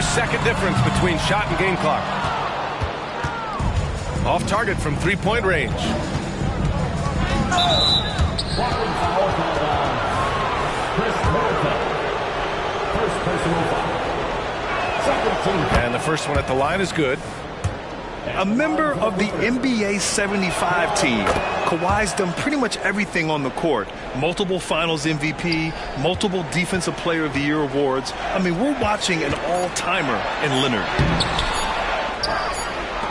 2-second difference between shot and game clock. Off target from three-point range. And the first one at the line is good. A member of the NBA 75 team, Kawhi's done pretty much everything on the court. Multiple Finals MVP, multiple Defensive Player of the Year awards. I mean, we're watching an all-timer in Leonard.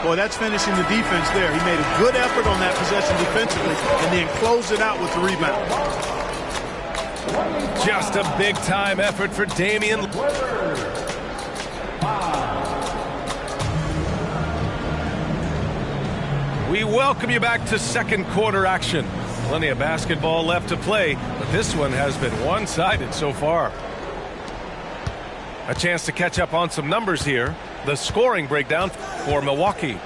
Boy, that's finishing the defense there. He made a good effort on that possession defensively and then closed it out with the rebound. Just a big-time effort for Damian. We welcome you back to second quarter action. Plenty of basketball left to play, but this one has been one-sided so far. A chance to catch up on some numbers here. The scoring breakdown for Milwaukee.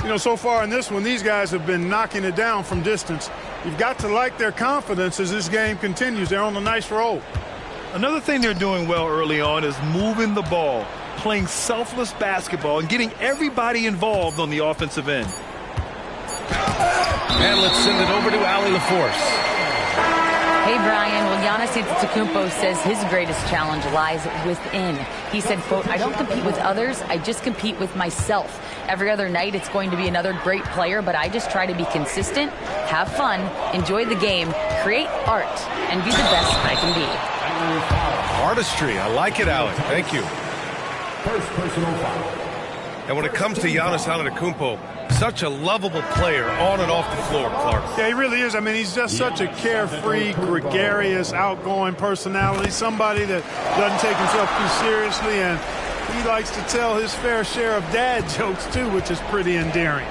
You know, so far in this one, these guys have been knocking it down from distance. You've got to like their confidence as this game continues. They're on a nice roll. Another thing they're doing well early on is moving the ball, playing selfless basketball, and getting everybody involved on the offensive end. And let's send it over to Allie LaForce. Hey, Brian. Well, Giannis Antetokounmpo says his greatest challenge lies within. He said, quote, "I don't compete with others. I just compete with myself. Every other night it's going to be another great player, but I just try to be consistent, have fun, enjoy the game, create art, and be the best I can be." Artistry. I like it, Allie. Thank you. First personal foul. And when it comes to Giannis Antetokounmpo, such a lovable player on and off the floor, Clark. Yeah, he really is. I mean, he's just such a carefree, gregarious, outgoing personality, somebody that doesn't take himself too seriously, and he likes to tell his fair share of dad jokes, too, which is pretty endearing.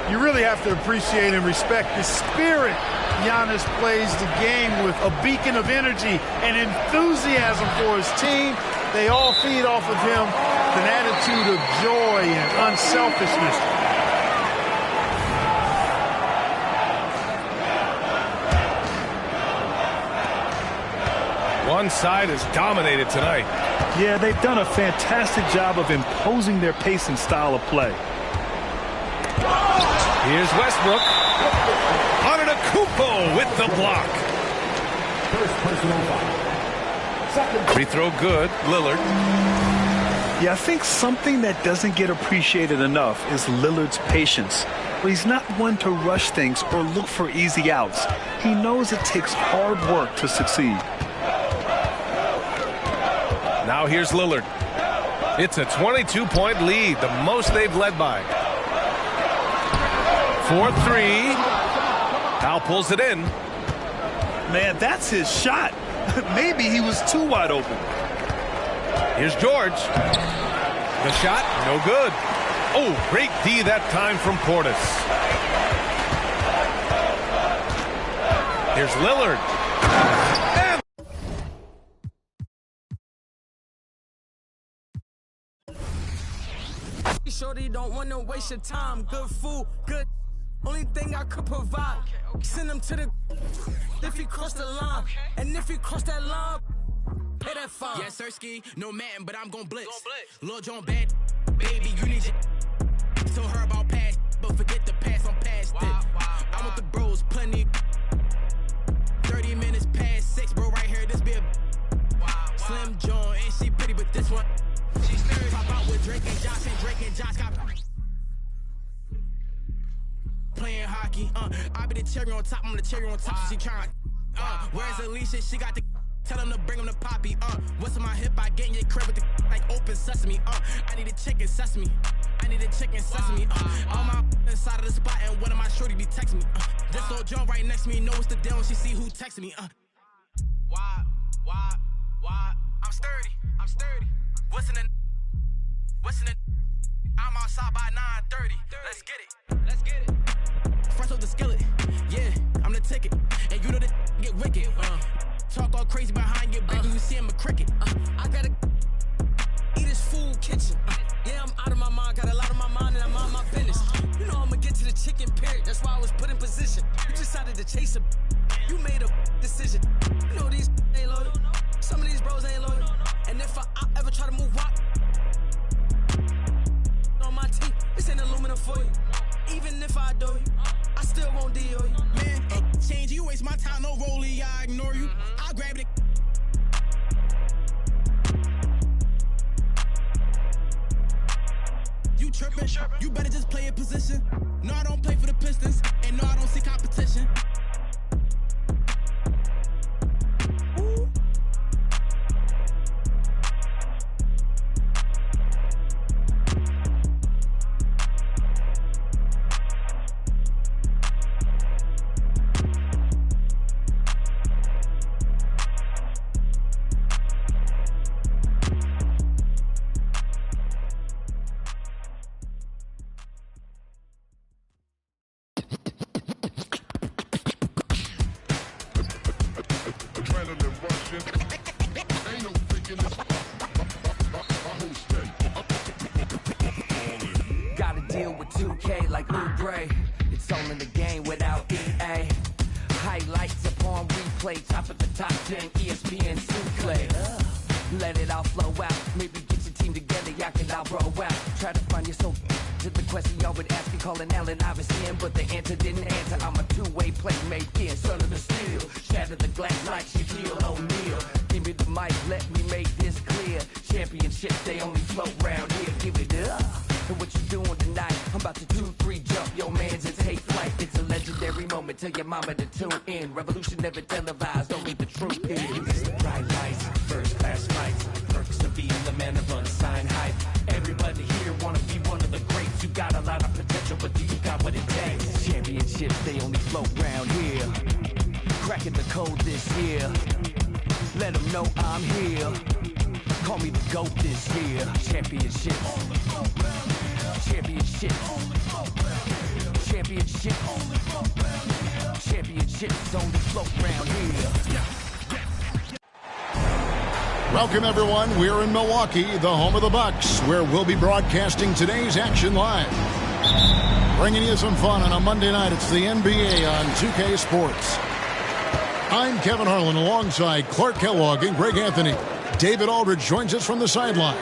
You really have to appreciate and respect the spirit Giannis plays the game with, a beacon of energy and enthusiasm for his team. They all feed off of him, an attitude of joy and unselfishness. One side is dominated tonight. Yeah, they've done a fantastic job of imposing their pace and style of play. Here's Westbrook. Antetokounmpo with the block. First personal foul. Free throw good. Lillard. Yeah, I think something that doesn't get appreciated enough is Lillard's patience. But he's not one to rush things or look for easy outs. He knows it takes hard work to succeed. Now here's Lillard. It's a 22-point lead, the most they've led by. 4-3. Al pulls it in. Man, that's his shot. Maybe he was too wide open. Here's George. The shot, no good. Oh, great D that time from Portis. Here's Lillard. And shorty don't want to waste your time. Good food, good. Only thing I could provide. Send him to the. If he cross the line, and if he cross that line, pay that fine. Yes, Sirski, no man, but I'm gon' blitz. Lil John bad, baby, you need your. Told her about past, but forget the past, I'm past it. I want the bros, plenty. 30 minutes past 6, bro, right here, this be a. Slim John, and she pretty, but this one. She's nervous. Pop out with Drake and Josh, and Drake and Josh got. Playing hockey, I be the cherry on top, I'm the cherry on top, so she trying, where's Alicia, she got the, tell him to bring him the poppy, what's in my hip, I get in your crib with the, like open sesame, I need a chicken sesame, I need a chicken sesame, on my inside of the spot, and one of my shorty be texting me, this little John right next to me, knows the deal when she see who texting me, why, I'm sturdy, what's in the, I'm outside by 9:30, let's get it. Front of the skillet, yeah, I'm the ticket, and you know that get wicked. Talk all crazy behind your back when you see him a cricket. I gotta eat his food kitchen. Yeah, I'm out of my mind, got a lot on my mind, and I'm on my business. You know I'ma get to the chicken period. That's why I was put in position. You decided to chase him. You made a decision. You know these ain't loyal. Some of these bros ain't loyal. And if You better just play your position. No, I don't play for the Pistons, and no, I don't see competition. Gotta deal with 2K like Oubre. It's all in the game without EA. Highlights upon replay, top of the top 10, ESPN Sinclair. Let it all flow out. Maybe get your team together, y'all can all roll out. Try to find your soul to the question y'all would ask me, calling Allen Iverson, but the answer didn't answer. I'm a two-way playmaker, son of the steel. Shatter the glass like Shaquille O'Neal. Give me the mic, let me make this clear. Championships, they only float round here. Give it up. And what you doing tonight? I'm about to 2-3 jump your mans and take flight. It's a legendary moment. Tell your mama to tune in. Revolution never televised. Only the truth is. It's the bright lights, first class flights. Perks of being the man of unsigned hype. Everybody here wanna be one of the greats. You got a lot of potential, but do you got what it takes? Championships, they only float round here. Cracking the code this year. Let them know I'm here. Call me the GOAT this year. Championships. Championships. Championships. Championships only float round here. Welcome, everyone. We're in Milwaukee, the home of the Bucks, where we'll be broadcasting today's action live. Bringing you some fun on a Monday night. It's the NBA on 2K Sports. I'm Kevin Harlan alongside Clark Kellogg and Greg Anthony. David Aldridge joins us from the sideline.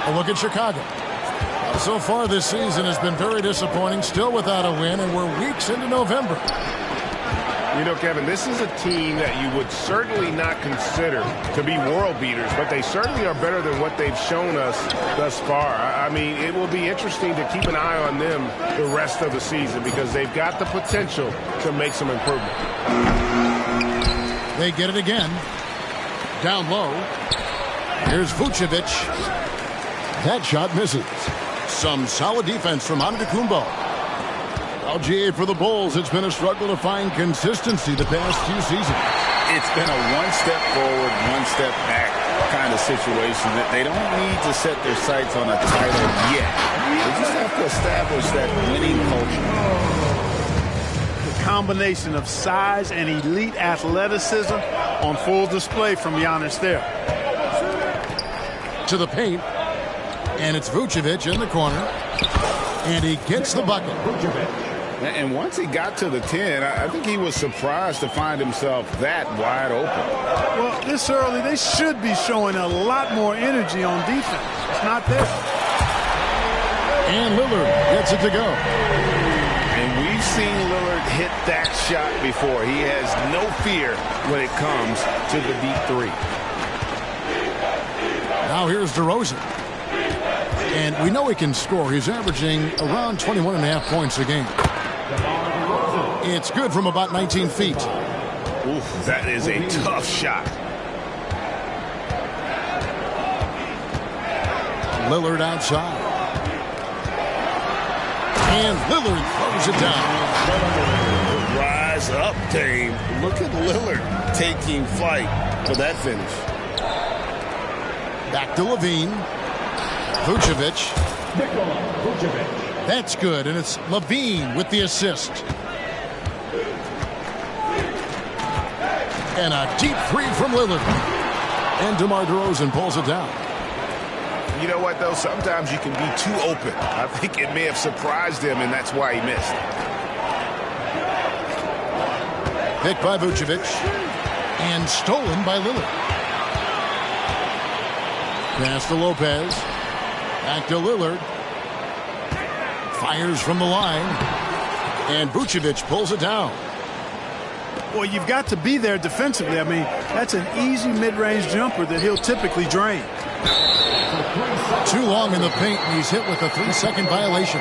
A look at Chicago. So far this season has been very disappointing, still without a win, and we're weeks into November. You know, Kevin, this is a team that you would certainly not consider to be world beaters, but they certainly are better than what they've shown us thus far. I mean, it will be interesting to keep an eye on them the rest of the season because they've got the potential to make some improvement. They get it again. Down low. Here's Vucevic. That shot misses. Some solid defense from Antetokounmpo. LGA for the Bulls. It's been a struggle to find consistency the past few seasons. It's been a one step forward, one step back kind of situation. That they don't need to set their sights on a title yet. They just have to establish that winning culture. The combination of size and elite athleticism on full display from Giannis there. To the paint. And it's Vucevic in the corner. And he gets the bucket. And once he got to the 10, I think he was surprised to find himself that wide open. Well, this early, they should be showing a lot more energy on defense. It's not there. And Lillard gets it to go. And we've seen Lillard hit that shot before. He has no fear when it comes to the deep three. Now here's DeRozan. And we know he can score. He's averaging around 21.5 points a game. It's good from about 19 feet. Oof, that is a tough shot. Lillard outside. And Lillard throws it down. Rise up, Dame. Look at Lillard taking flight for that finish. Back to Levine. Vucevic. That's good, and it's Levine with the assist. And a deep three from Lillard. And DeMar DeRozan pulls it down. You know what, though? Sometimes you can be too open. I think it may have surprised him, and that's why he missed. Picked by Vucevic. And stolen by Lillard. Pass to Lopez. Back to Lillard. Fires from the line. And Vucevic pulls it down. Well, you've got to be there defensively. I mean, that's an easy mid-range jumper that he'll typically drain. Too long in the paint, and he's hit with a 3-second violation.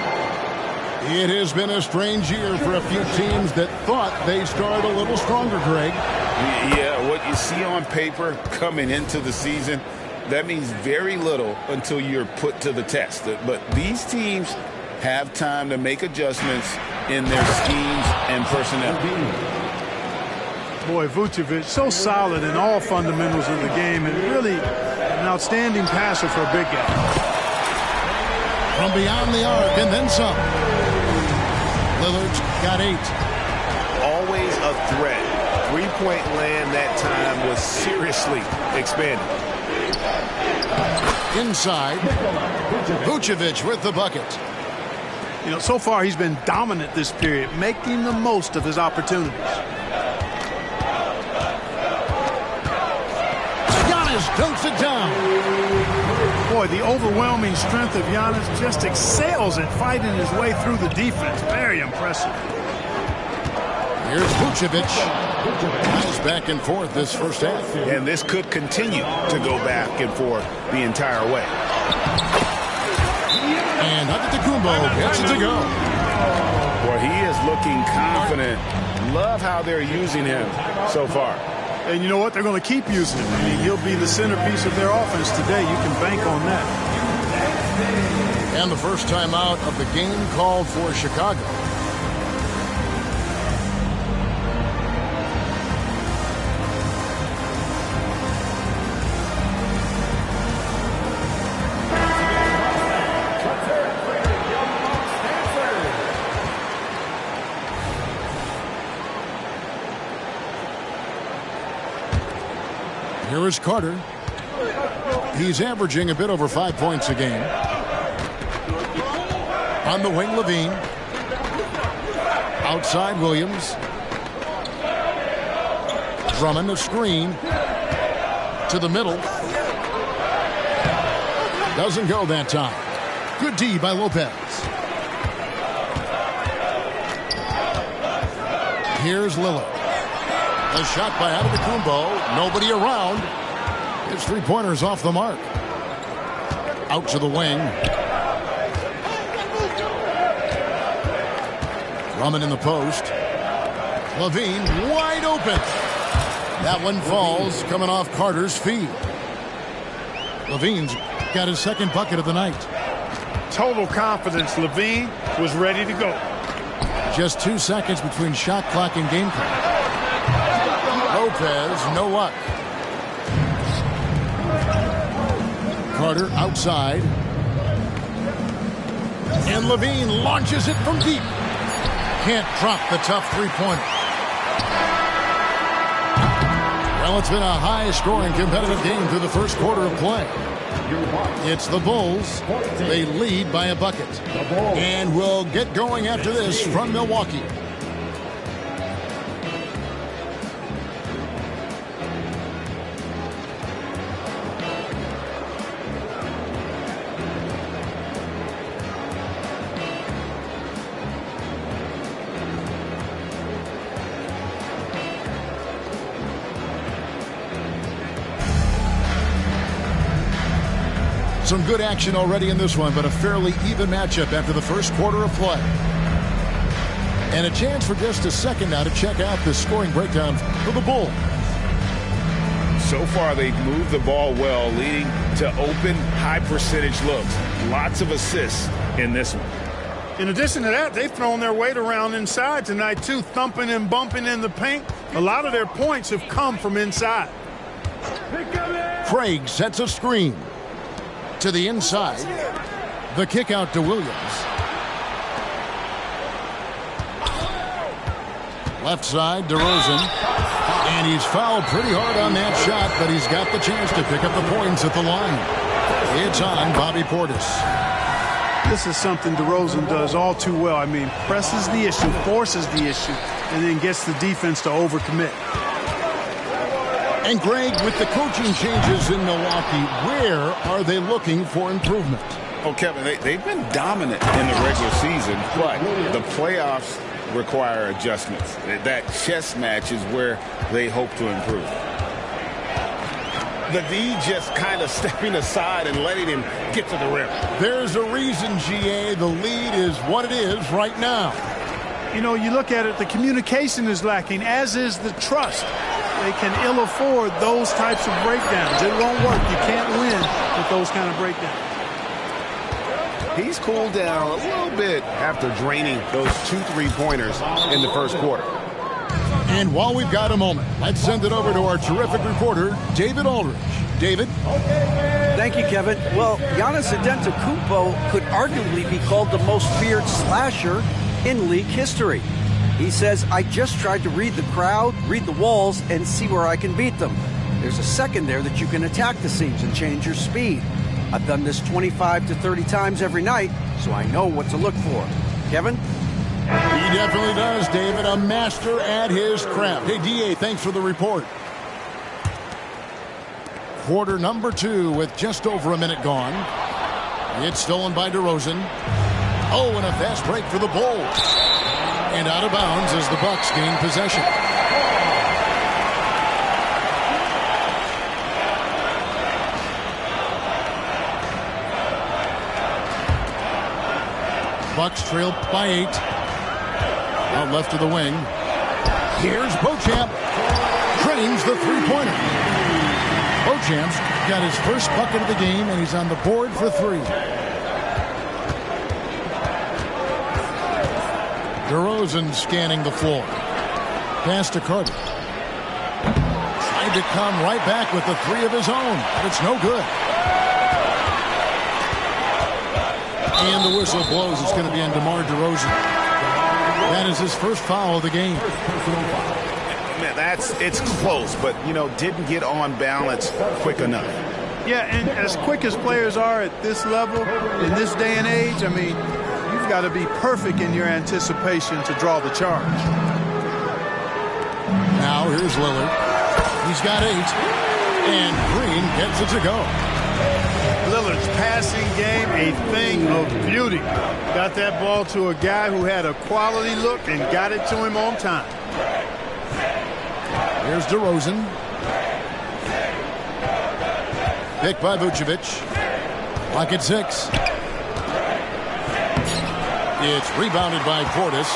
It has been a strange year for a few teams that thought they started a little stronger, Greg. Yeah, what you see on paper coming into the season, that means very little until you're put to the test. But these teams have time to make adjustments in their schemes and personnel. Boy, Vucevic, so solid in all fundamentals of the game, and really an outstanding passer for a big guy. From beyond the arc and then some. Lillard's got 8. Always a threat. Three-point land that time was seriously expanded. Inside, Vucevic with the bucket. You know, so far he's been dominant this period, making the most of his opportunities. Giannis dunks it down. Boy, the overwhelming strength of Giannis just excels at fighting his way through the defense. Very impressive. Here's Vucevic. Nice back and forth this first half. And this could continue to go back and forth the entire way. And Antetokounmpo gets it to go. Boy, he is looking confident. Love how they're using him so far. And you know what? They're going to keep using him. I mean, he'll be the centerpiece of their offense today. You can bank on that. And the first time out of the game called for Chicago. Here is Carter. He's averaging a bit over 5 points a game. On the wing, Levine. Outside, Williams. Drummond, a screen. To the middle. Doesn't go that time. Good D by Lopez. Here's Lillard. A shot by Antetokounmpo. Nobody around. His three-pointers off the mark. Out to the wing. Drummond in the post. Levine wide open. That one falls, coming off Carter's feet. Levine's got his second bucket of the night. Total confidence. Levine was ready to go. Just 2 seconds between shot clock and game clock. Lopez, no luck. Carter outside. And Levine launches it from deep. Can't drop the tough three-pointer. Well, it's been a high-scoring competitive game through the first quarter of play. It's the Bulls. They lead by a bucket. And we'll get going after this from Milwaukee. Some good action already in this one, but a fairly even matchup after the first quarter of play. And a chance for just a second now to check out the scoring breakdown for the Bulls. So far, they've moved the ball well, leading to open, high-percentage looks. Lots of assists in this one. In addition to that, they've thrown their weight around inside tonight, too, thumping and bumping in the paint. A lot of their points have come from inside. Craig sets a screen. To the inside. The kick out to Williams. Left side, DeRozan. And he's fouled pretty hard on that shot, but he's got the chance to pick up the points at the line. It's on Bobby Portis. This is something DeRozan does all too well. I mean, presses the issue, forces the issue, and then gets the defense to overcommit. And Greg, with the coaching changes in Milwaukee, where are they looking for improvement? Oh, Kevin, they've been dominant in the regular season, but the playoffs, require adjustments. That chess match is where they hope to improve. The D just kind of stepping aside and letting him get to the rim. There's a reason, GA, the lead is what it is right now. You know, you look at it, the communication is lacking, as is the trust. They can ill afford those types of breakdowns. It won't work. You can't win with those kind of breakdowns. He's cooled down a little bit after draining those 2 3-pointers in the first quarter. And while we've got a moment, let's send it over to our terrific reporter, David Aldridge. David? Thank you, Kevin. Well, Giannis Antetokounmpo could arguably be called the most feared slasher in league history. He says, I just tried to read the crowd, read the walls, and see where I can beat them. There's a second there that you can attack the seams and change your speed. I've done this 25 to 30 times every night, so I know what to look for. Kevin? He definitely does, David. A master at his craft. Hey, DA, thanks for the report. Quarter number 2 with just over a minute gone. It's stolen by DeRozan. Oh, and a fast break for the Bulls. And out of bounds as the Bucks gain possession. Bucks trail by 8. Out left to the wing. Here's Beauchamp. Drains the three-pointer. Beauchamp's got his first bucket of the game, and he's on the board for 3. DeRozan scanning the floor. Pass to Carter. Tried to come right back with the 3 of his own, but it's no good. And the whistle blows. It's going to be on DeMar DeRozan. That is his first foul of the game. Man, it's close, but, you know, didn't get on balance quick enough. Yeah, and as quick as players are at this level, in this day and age, I mean, you've got to be perfect in your anticipation to draw the charge. Now here's Lillard. He's got 8. And Green gets it to go. Lillard's passing game, a thing of beauty. Got that ball to a guy who had a quality look and got it to him on time. Here's DeRozan. Picked by Vucevic. Clock at 6. It's rebounded by Portis.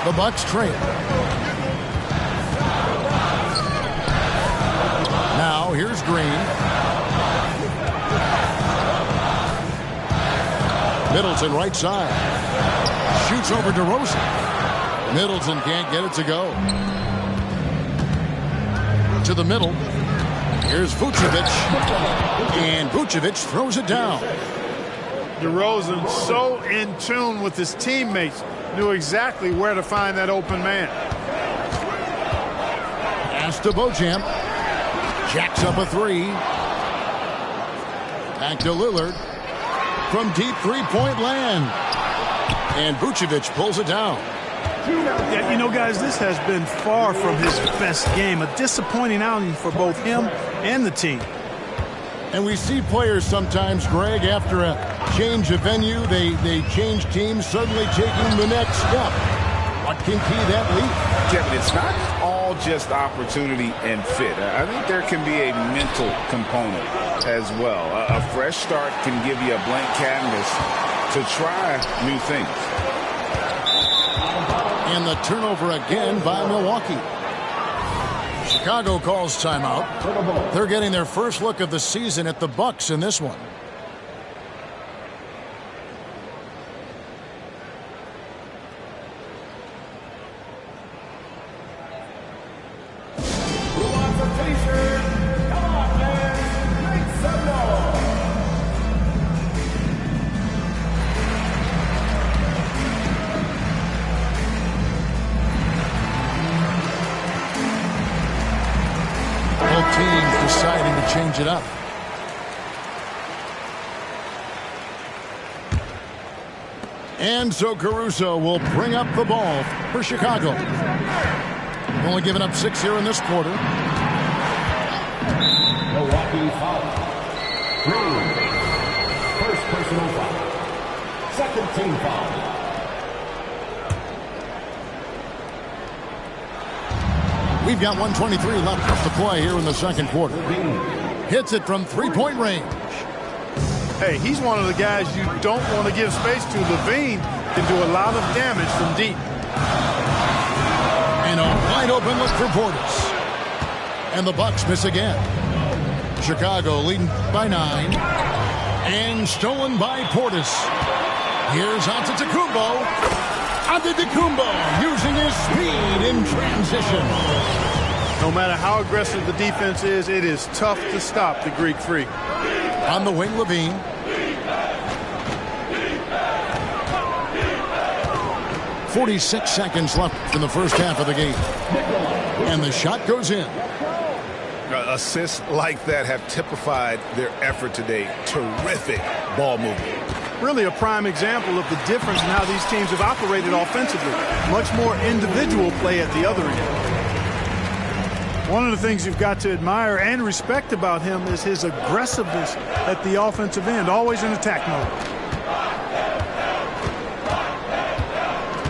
The Bucks trail. Now here's Green. Middleton right side. Shoots over DeRozan. Middleton can't get it to go. To the middle. Here's Vucevic. And Vucevic throws it down. DeRozan, so in tune with his teammates, knew exactly where to find that open man. Pass to Beauchamp. Jacks up a 3. Back to Lillard. From deep three-point land. And Vucevic pulls it down. Yeah, you know, guys, this has been far from his best game. A disappointing outing for both him and the team. And we see players sometimes, Greg, after a change of venue, they change teams, suddenly taking the next step. What can key that leap? Kevin, it's not all just opportunity and fit. I think there can be a mental component as well. A fresh start can give you a blank canvas to try new things. And the turnover again by Milwaukee. Chicago calls timeout. They're getting their first look of the season at the Bucks in this one. Deciding to change it up. And so Caruso will bring up the ball for Chicago. Only given up 6 here in this quarter. Milwaukee foul. First personal foul. Second team foul. We've got 1:23 left to play here in the second quarter. Hits it from three-point range. Hey, he's one of the guys you don't want to give space to. Levine can do a lot of damage from deep. And a wide open look for Portis. And the Bucks miss again. Chicago leading by 9. And stolen by Portis. Here's Antetokounmpo. Antetokounmpo using his speed in transition. No matter how aggressive the defense is, it is tough to stop the Greek Freak. On the wing, Levine. .46 seconds left in the first half of the game. And the shot goes in. Assists like that have typified their effort today. Terrific ball movement. Really a prime example of the difference in how these teams have operated offensively. Much more individual play at the other end. One of the things you've got to admire and respect about him is his aggressiveness at the offensive end, always in attack mode.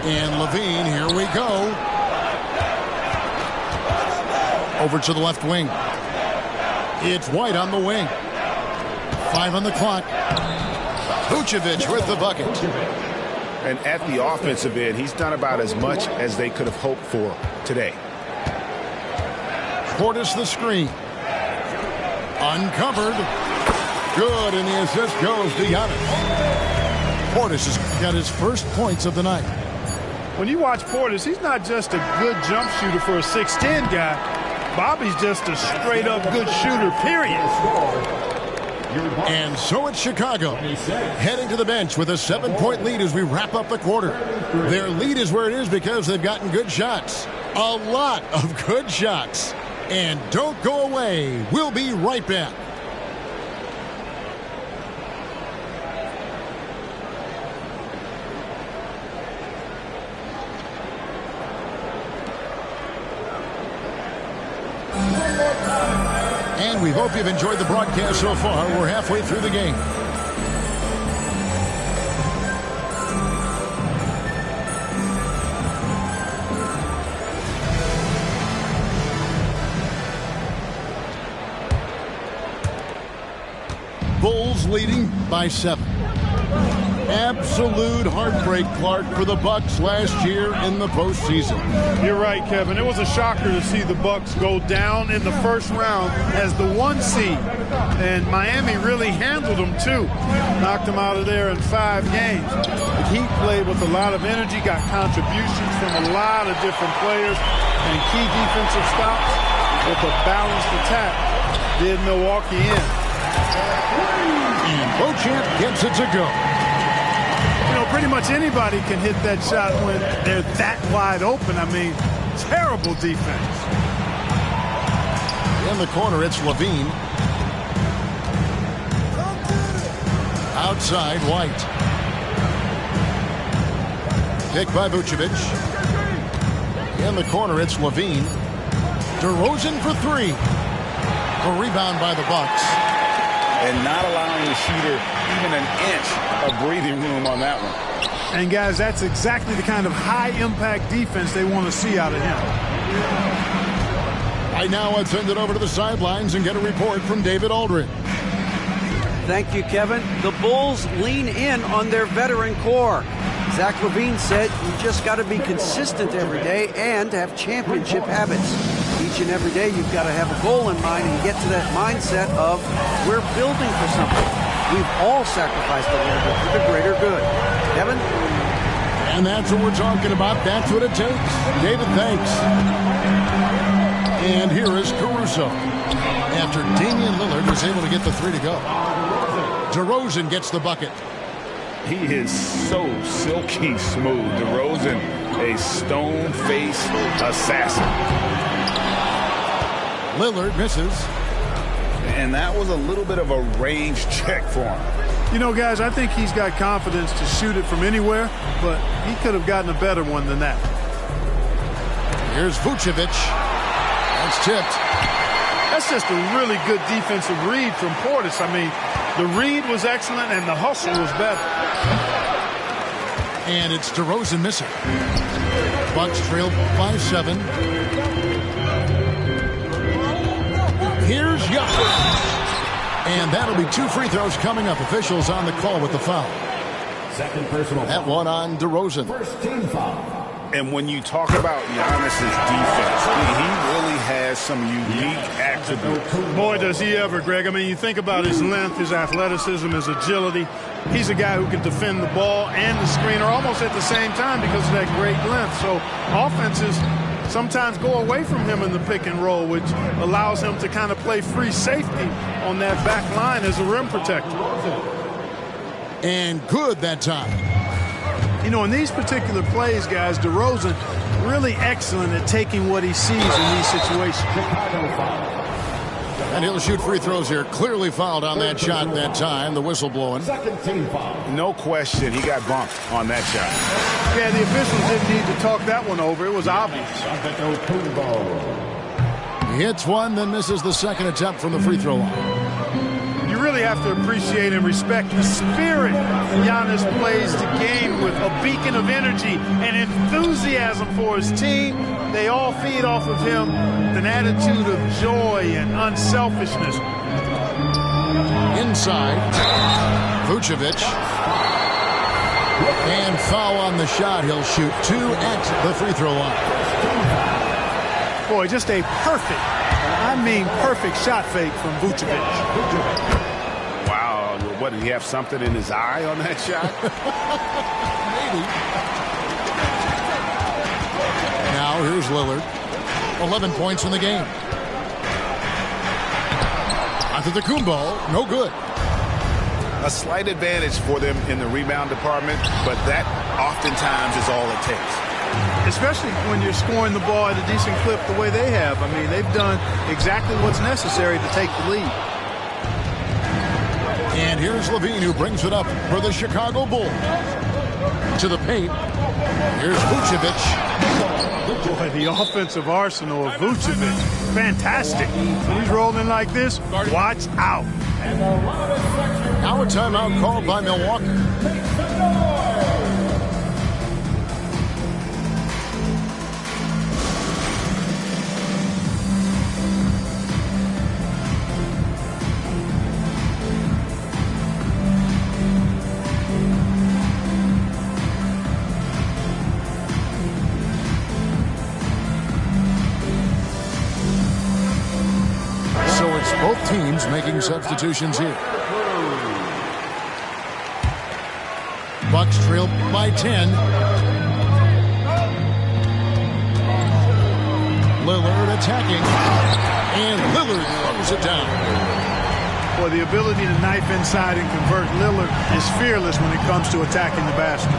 And Levine, here we go. Over to the left wing. It's White on the wing. 5 on the clock. Vucevic with the bucket. And at the offensive end, he's done about as much as they could have hoped for today. Portis the screen. Uncovered. Good, and the assist goes to Giannis. Portis has got his first points of the night. When you watch Portis, he's not just a good jump shooter for a 6'10 guy. Bobby's just a straight-up good shooter, period. And so it's Chicago heading to the bench with a 7-point lead as we wrap up the quarter. Their lead is where it is because they've gotten good shots. A lot of good shots. And don't go away. We'll be right back. And we hope you've enjoyed the broadcast so far. We're halfway through the game. Bulls leading by 7. Absolute heartbreak, Clark, for the Bucks last year in the postseason. You're right, Kevin. It was a shocker to see the Bucks go down in the first round as the 1 seed. And Miami really handled them, too. Knocked them out of there in 5 games. The Heat played with a lot of energy, got contributions from a lot of different players, and key defensive stops with a balanced attack did Milwaukee in. And Beauchamp gets it to go. You know, pretty much anybody can hit that shot when they're that wide open. I mean, terrible defense. In the corner, it's Levine. Outside, White. Picked by Vucevic. In the corner, it's Levine. DeRozan for 3. A rebound by the Bucks. And not allowing the shooter even an inch of breathing room on that one. And, guys, that's exactly the kind of high-impact defense they want to see out of him. Right now, let's send it over to the sidelines and get a report from David Aldridge. Thank you, Kevin. The Bulls lean in on their veteran core. Zach LaVine said you just got to be consistent every day and have championship habits. Each and every day you've got to have a goal in mind and get to that mindset of we're building for something. We've all sacrificed a little bit for the greater good. Kevin? And that's what we're talking about. That's what it takes. David, thanks. And here is Caruso. After Damian Lillard was able to get the 3 to go. DeRozan gets the bucket. He is so silky smooth. DeRozan, a stone-faced assassin. Lillard misses. And that was a little bit of a range check for him. You know, guys, I think he's got confidence to shoot it from anywhere, but he could have gotten a better one than that. Here's Vucevic. That's tipped. That's just a really good defensive read from Portis. I mean, the read was excellent and the hustle was better. And it's DeRozan missing. Bucks trail by 7. Here's Young. And that'll be 2 free throws coming up. Officials on the call with the foul. Second personal. That one on DeRozan. First team foul. And when you talk about Giannis's defense, he really has some unique attributes. Boy, does he ever, Greg. I mean, you think about his length, his athleticism, his agility. He's a guy who can defend the ball and the screener almost at the same time because of that great length. So offenses sometimes go away from him in the pick and roll, which allows him to kind of play free safety on that back line as a rim protector. And good that time. You know, in these particular plays, guys, DeRozan really excellent at taking what he sees in these situations. And he'll shoot free throws here. Clearly fouled on that shot that time. The whistle blowing. Second team foul. No question, he got bumped on that shot. Yeah, the officials didn't need to talk that one over. It was obvious. He hits one, then misses the second attempt from the free throw line. You really have to appreciate and respect the spirit Giannis plays the game with, a beacon of energy and enthusiasm for his team. They all feed off of him with an attitude of joy and unselfishness. Inside, Vucevic. And foul on the shot. He'll shoot 2 at the free throw line. Boy, just a perfect shot fake from Vucevic. Wow, what, did he have something in his eye on that shot? Maybe. Now here's Lillard. 11 points in the game. Antetokounmpo, no good. A slight advantage for them in the rebound department, but that oftentimes is all it takes. Especially when you're scoring the ball at a decent clip the way they have. I mean, they've done exactly what's necessary to take the lead. And here's Levine, who brings it up for the Chicago Bulls. To the paint. Here's Vucevic. Boy, the offensive arsenal of Vucevic, fantastic. When he's rolling like this, watch out. Now a timeout called by Milwaukee. So it's both teams making substitutions here. Bucks trail by 10. Lillard attacking. And Lillard throws it down. Boy, the ability to knife inside and convert Lillard is fearless when it comes to attacking the basket.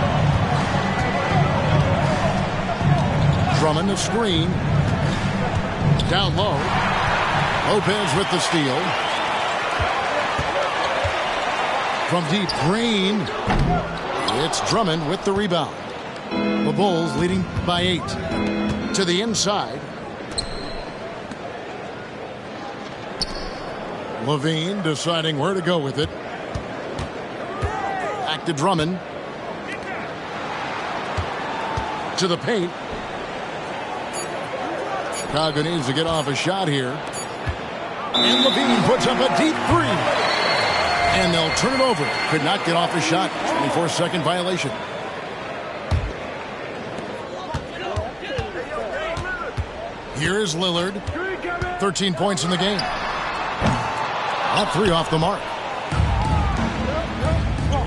Drummond the screen. Down low. Lopez with the steal. From deep, Green. It's Drummond with the rebound. The Bulls leading by 8. To the inside. Levine deciding where to go with it. Back to Drummond. To the paint. Chicago needs to get off a shot here. And Levine puts up a deep 3. And they'll turn it over. Could not get off a shot. 24-second violation. Here is Lillard. 13 points in the game. That 3 off the mark.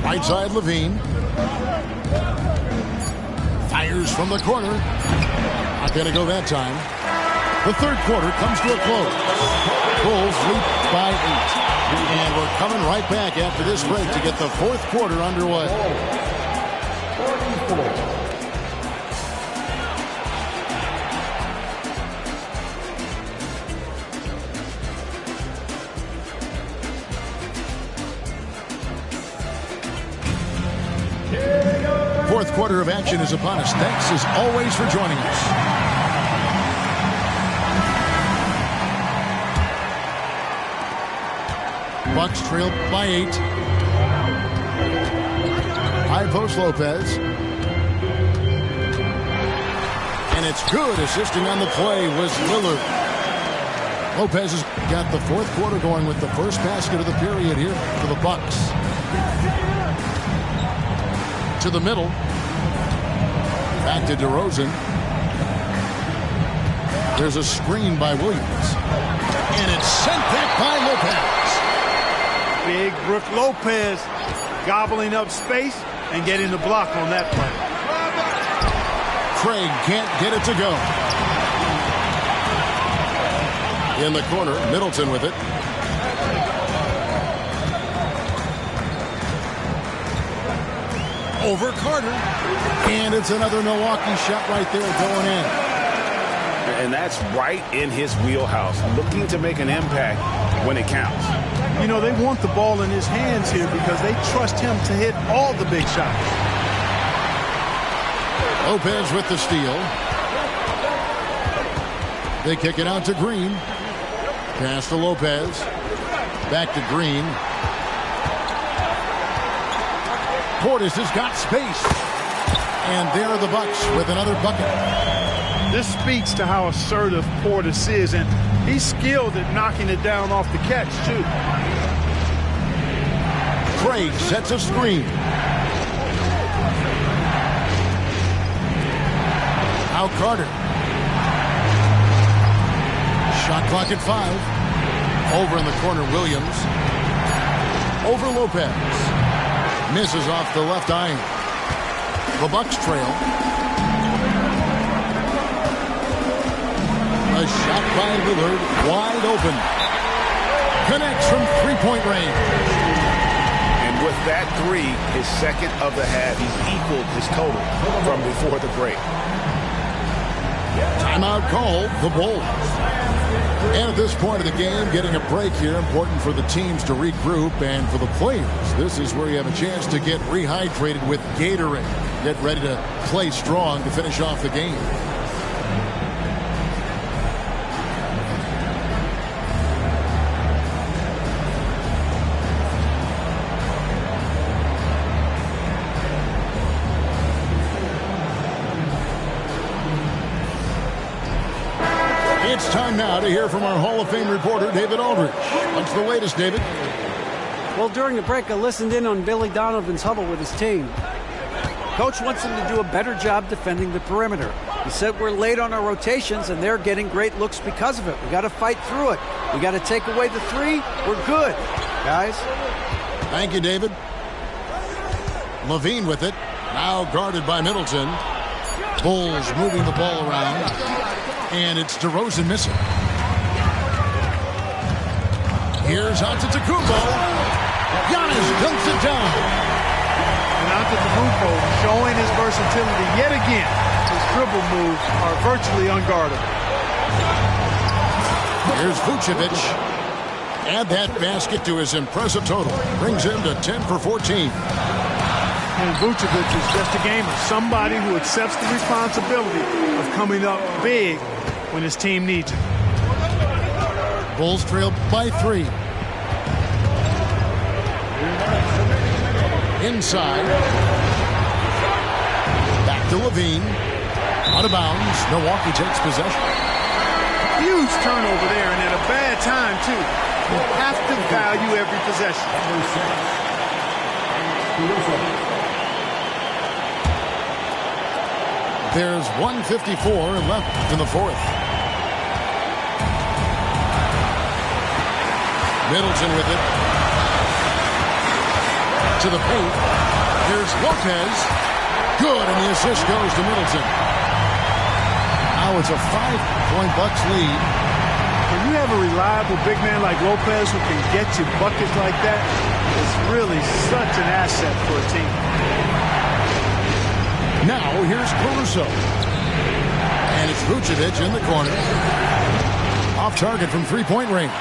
Right side, Levine. Fires from the corner. Not going to go that time. The third quarter comes to a close. Bulls lead by 8. And we're coming right back after this break to get the fourth quarter underway. Fourth quarter of action is upon us. Thanks as always for joining us. Bucks trail by 8. High post Lopez. And it's good. Assisting on the play was Lillard. Lopez has got the fourth quarter going with the first basket of the period here for the Bucks. To the middle. Back to DeRozan. There's a screen by Williams. And it's sent back by Lopez. Big Brook Lopez gobbling up space and getting the block on that play. Craig can't get it to go. In the corner, Middleton with it. Over Carter. And it's another Milwaukee shot right there going in. And that's right in his wheelhouse, looking to make an impact when it counts. You know, they want the ball in his hands here because they trust him to hit all the big shots. Lopez with the steal. They kick it out to Green. Pass to Lopez. Back to Green. Portis has got space. And there are the Bucks with another bucket. This speaks to how assertive Portis is, and he's skilled at knocking it down off the catch, too. Craig sets a screen. Now Carter. Shot clock at 5. Over in the corner, Williams. Over Lopez. Misses off the left iron. The Bucks trail. A shot by Lillard, wide open. Connects from three-point range. And with that three, his second of the half, he's equaled his total from before the break. Timeout call, the Bulls. And at this point of the game, getting a break here, important for the teams to regroup, and for the players, this is where you have a chance to get rehydrated with Gatorade. Get ready to play strong to finish off the game. It's time now to hear from our Hall of Fame reporter, David Aldridge. What's the latest, David? Well, during the break, I listened in on Billy Donovan's huddle with his team. Coach wants them to do a better job defending the perimeter. He said we're late on our rotations, and they're getting great looks because of it. We got to fight through it. We got to take away the three. We're good, guys. Thank you, David. Levine with it. Now guarded by Middleton. Bulls moving the ball around. And it's DeRozan missing. Here's Antetokounmpo. Giannis dunks it down. And Antetokounmpo showing his versatility yet again. His dribble moves are virtually unguardable. Here's Vucevic. Add that basket to his impressive total. Brings him to 10 for 14. And Vucevic is just a gamer. Somebody who accepts the responsibility of coming up big when his team needs it. Bulls trail by 3. Inside. Back to Levine. Out of bounds. Milwaukee takes possession. Huge turnover there, and at a bad time, too. You have to value every possession. There's 1:54 left in the fourth. Middleton with it. To the paint. Here's Lopez. Good, and the assist goes to Middleton. Now it's a 5-point Bucks lead. When you have a reliable big man like Lopez who can get you buckets like that, it's really such an asset for a team. Now here's Caruso. And it's Vucevic in the corner. Off target from three-point range.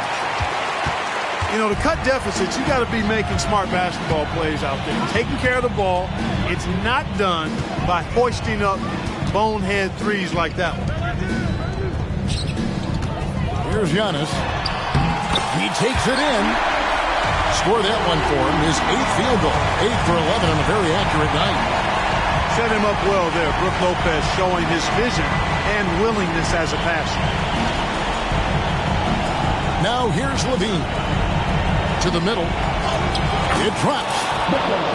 You know, to cut deficits, you got to be making smart basketball plays out there. Taking care of the ball. It's not done by hoisting up bonehead threes like that one. Here's Giannis. He takes it in. Score that one for him. His 8th field goal. 8 for 11 on a very accurate night. Set him up well there. Brook Lopez showing his vision and willingness as a passer. Now here's Levine. To the middle. It drops.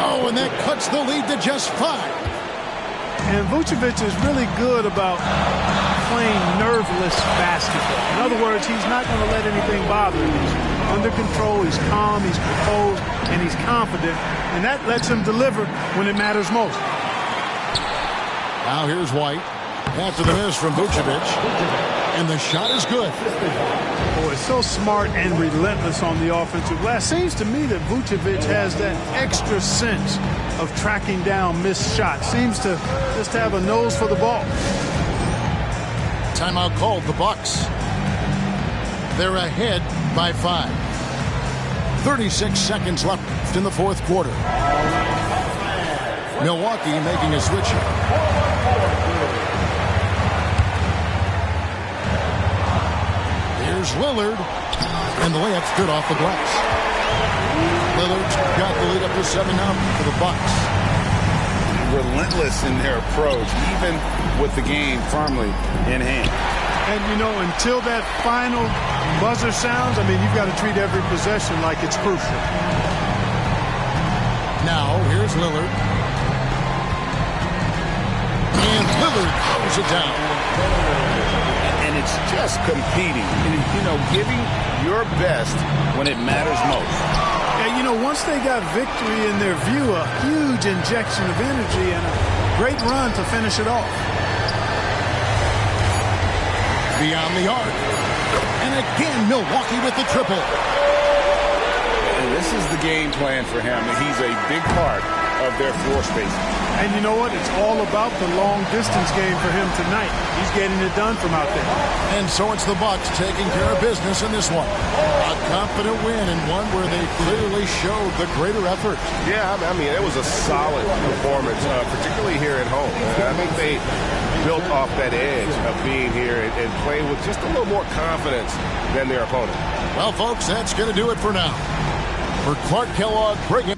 Oh, and that cuts the lead to just 5. And Vucevic is really good about playing nerveless basketball. In other words, he's not going to let anything bother him. He's under control, he's calm, he's composed, and he's confident. And that lets him deliver when it matters most. Now here's White. After the miss from Vucevic. And the shot is good. Boy, so smart and relentless on the offensive glass. Seems to me that Vucevic has that extra sense of tracking down missed shots. Seems to just have a nose for the ball. Timeout called, the Bucks. They're ahead by 5. 36 seconds left in the fourth quarter. Milwaukee making a switch here. Here's Lillard, and the layup's good off the glass. Lillard's got the lead up to 7 now for the Bucks. Relentless in their approach, even with the game firmly in hand. And, you know, until that final buzzer sounds, I mean, you've got to treat every possession like it's crucial. Now, here's Lillard. And Lillard throws it down. And it's just competing, you know, giving your best when it matters most. And, you know, once they got victory in their view, a huge injection of energy and a great run to finish it off. Beyond the arc. And again, Milwaukee with the triple. And this is the game plan for him, and he's a big part of their floor spacing. And you know what? It's all about the long-distance game for him tonight. He's getting it done from out there. And so it's the Bucks taking care of business in this one. A confident win, and one where they clearly showed the greater effort. Yeah, I mean, it was a solid performance, particularly here at home. I think they built off that edge of being here and playing with just a little more confidence than their opponent. Well, folks, that's going to do it for now. For Clark Kellogg, bring it.